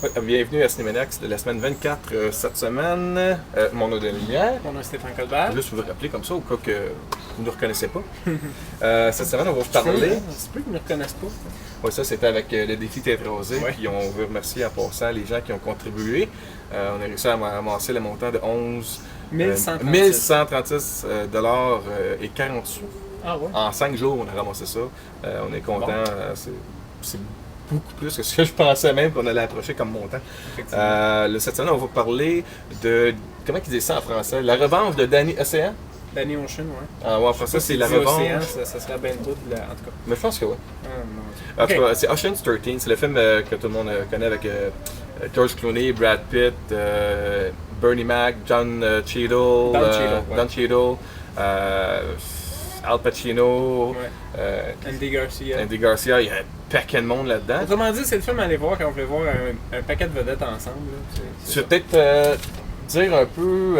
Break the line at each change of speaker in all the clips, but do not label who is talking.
Ouais, bienvenue à Cinémaniacs de la semaine 24 cette semaine. Mon nom est Denis Linière.
Mon nom est Stéphane Colbert.
Je vais juste vous le rappeler comme ça, au cas que vous ne nous reconnaissez pas. Cette semaine, on va vous parler.
C'est plus qu'ils ne me reconnaissent pas.
Oui, ça, c'était avec le défi Tête Rosée.
Ouais.
Puis on veut remercier en passant les gens qui ont contribué. On a réussi à ramasser le montant de 11 1136 $ et 40 sous.
Ah ouais?
En 5 jours, on a ramassé ça. On est content. Bon. C'est beaucoup plus que ce que je pensais même qu'on allait approcher comme montant. Cette semaine, on va parler de. Comment ils disent ça en français? La revanche de Danny Ocean?
Danny Ocean, ouais.
Ah ouais, en français, c'est la revanche.
Océan, ça serait bien tout, en tout cas.
Mais je pense que oui.
Ah, non.
C'est Ocean's 13, c'est le film que tout le monde connaît avec George Clooney, Brad Pitt, Bernie Mac, Don Cheadle, Al Pacino,
Andy Garcia.
Andy Garcia, il y a un paquet de monde là-dedans.
Autrement dit, c'est le film à aller voir quand on voulait voir un paquet de vedettes ensemble.
Tu veux peut-être dire un peu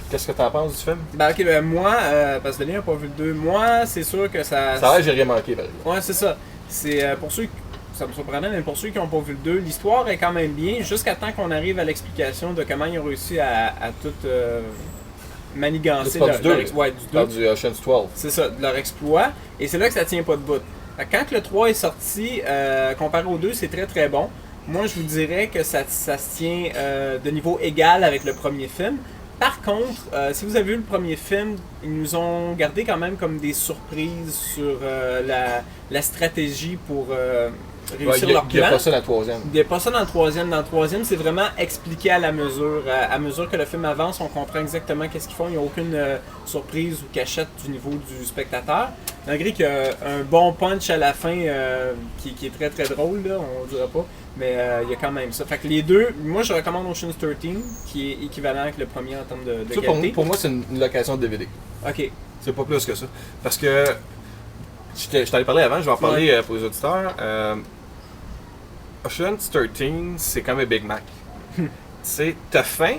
qu'est-ce que tu en penses du film?
Ben ok, moi, parce que Denis n'a pas vu le 2, moi, c'est sûr que ça...
Ça a l'air, j'ai rien manqué, par exemple.
Ouais, c'est ça. C'est pour ceux qui... Ça me surprenait, mais pour ceux qui n'ont pas vu le 2, l'histoire est quand même bien, jusqu'à temps qu'on arrive à l'explication de comment ils ont réussi à tout manigancer
du Ocean's 12.
C'est ça, de leur exploit. Et c'est là que ça tient pas de bout. Quand le 3 est sorti, comparé au 2, c'est très très bon. Moi, je vous dirais que ça se tient de niveau égal avec le premier film. Par contre, si vous avez vu le premier film, ils nous ont gardé quand même comme des surprises sur la stratégie pour réussir leur plan.
Il n'y a pas ça dans le troisième.
Il n'y a pas ça dans le troisième. Dans le troisième, c'est vraiment expliqué à la mesure. À mesure que le film avance, on comprend exactement qu'est-ce qu'ils font. Il n'y a aucune surprise ou cachette du niveau du spectateur. Malgré qu'il y a un bon punch à la fin qui est très très drôle, là, on ne dira pas. Mais il y a quand même ça. Fait que les deux, moi je recommande Ocean's 13, qui est équivalent avec le premier en termes de qualité.
Pour moi, c'est une location de DVD.
Ok.
C'est pas plus que ça. Parce que, je t'en ai parlé avant, je vais en parler pour les auditeurs. Ocean's 13, c'est comme un Big Mac. Tu sais, t'as faim,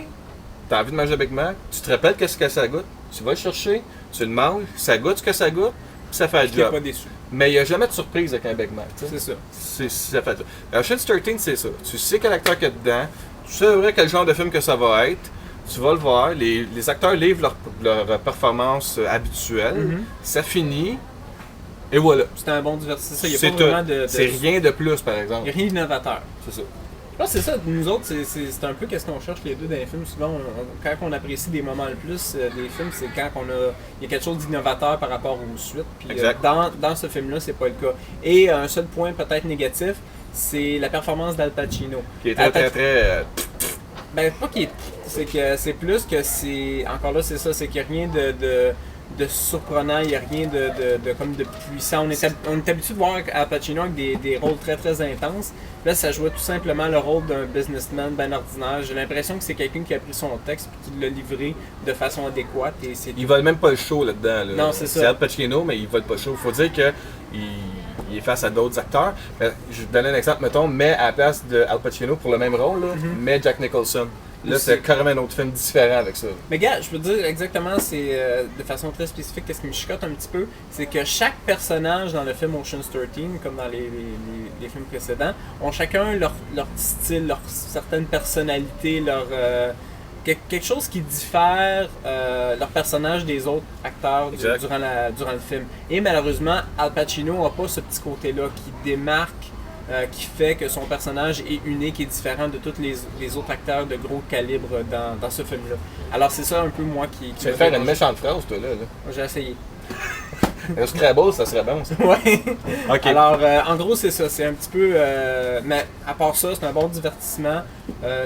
t'as envie de manger un Big Mac, tu te rappelles qu'est-ce que ça goûte, tu vas le chercher, tu le manges, ça goûte ce que ça goûte, puis ça fait le job.
Pas déçu.
Mais il n'y a jamais de surprise avec un Big Mac.
C'est ça.
Ça fait ça. Ocean's 13, c'est ça. Tu sais quel acteur qu'il y a dedans, tu sais vrai quel genre de film que ça va être, tu vas le voir, les acteurs livrent leur performance habituelle, ça finit. Et voilà.
C'est un bon divertissement. Il y a pas vraiment
c'est rien de plus, par exemple.
Il n'y a rien d'innovateur.
C'est ça.
Je pense que c'est ça. Nous autres, c'est un peu qu'est-ce qu'on cherche les deux dans les films. Souvent, quand on apprécie des moments le plus des films, c'est quand il y a quelque chose d'innovateur par rapport aux suites. Puis, dans ce film-là, c'est pas le cas. Et un seul point peut-être négatif, c'est la performance d'Al Pacino.
Qui est très...
Ben, pas qu'il est... C'est que c'est plus que c'est... Encore là, c'est ça. C'est qu'il n'y a rien de surprenant, il n'y a rien de puissant. On est habitué de voir Al Pacino avec des rôles très très intenses. Là, ça jouait tout simplement le rôle d'un businessman bien ordinaire. J'ai l'impression que c'est quelqu'un qui a pris son texte et qui l'a livré de façon adéquate. Et
il vole même pas le show là-dedans. Là.
Non, c'est ça.
C'est Al Pacino, mais il vole pas le show. Il faut dire qu'il est face à d'autres acteurs. Je vais vous donner un exemple, mettons, mais à la place de Al Pacino pour le même rôle, là, mais Jack Nicholson. Là, c'est carrément un autre film différent avec ça.
Mais gars, je peux te dire exactement, c'est de façon très spécifique, qu'est-ce qui me chicote un petit peu, c'est que chaque personnage dans le film Ocean's 13, comme dans les films précédents, ont chacun leur petit style, leur certaine personnalité, quelque chose qui diffère leur personnage des autres acteurs durant le film. Et malheureusement, Al Pacino n'a pas ce petit côté-là qui démarque, qui fait que son personnage est unique et différent de tous les autres acteurs de gros calibre dans ce film-là. Alors c'est ça un peu moi qui
tu vas faire une méchante phrase, toi, là.
J'ai essayé.
Un Scrabble, ça serait bon, ça.
Ouais.
Okay.
Alors, en gros, c'est ça. C'est un petit peu... mais à part ça, c'est un bon divertissement.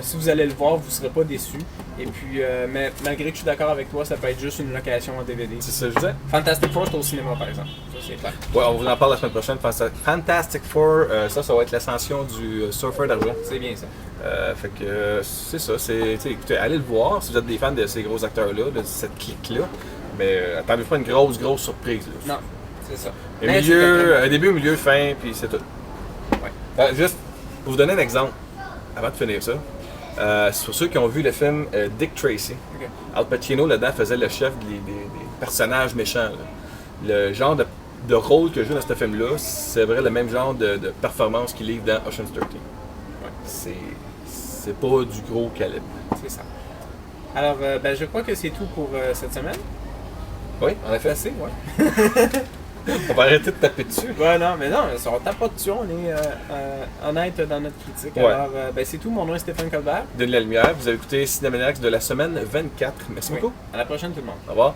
Si vous allez le voir, vous ne serez pas déçus. Et puis, mais malgré que je suis d'accord avec toi, ça peut être juste une location en DVD.
C'est ça que je disais.
Fantastic Four, c'est au cinéma, par exemple. Ça, c'est clair.
Ouais, on vous en parle la semaine prochaine. Fantastic Four, ça va être l'ascension du surfeur d'argent.
C'est bien ça.
Fait que c'est ça. Écoutez, allez le voir si vous êtes des fans de ces gros acteurs-là, de cette clique-là. Mais attendez pas une grosse surprise. Là.
Non, c'est ça.
Un début, un milieu, fin, puis c'est tout. Ouais. Juste pour vous donner un exemple, avant de finir ça, sur ceux qui ont vu le film Dick Tracy, Al Pacino là-dedans faisait le chef des personnages méchants. Là. Le genre de rôle que joue dans ce film-là, c'est vrai le même genre de performance qu'il livre dans Ocean's 13. c'est pas du gros calibre.
C'est ça. Alors, je crois que c'est tout pour cette semaine.
Oui, en effet.
Assez, ouais.
On va arrêter de taper dessus.
Ouais, non, mais on tape pas dessus, on est honnête dans notre critique.
Ouais.
Alors, c'est tout. Mon nom est Stéphane Colbert.
Donne la lumière. Vous avez écouté Cinémaniacs de la semaine 24. Merci beaucoup.
À la prochaine, tout le monde.
Au revoir.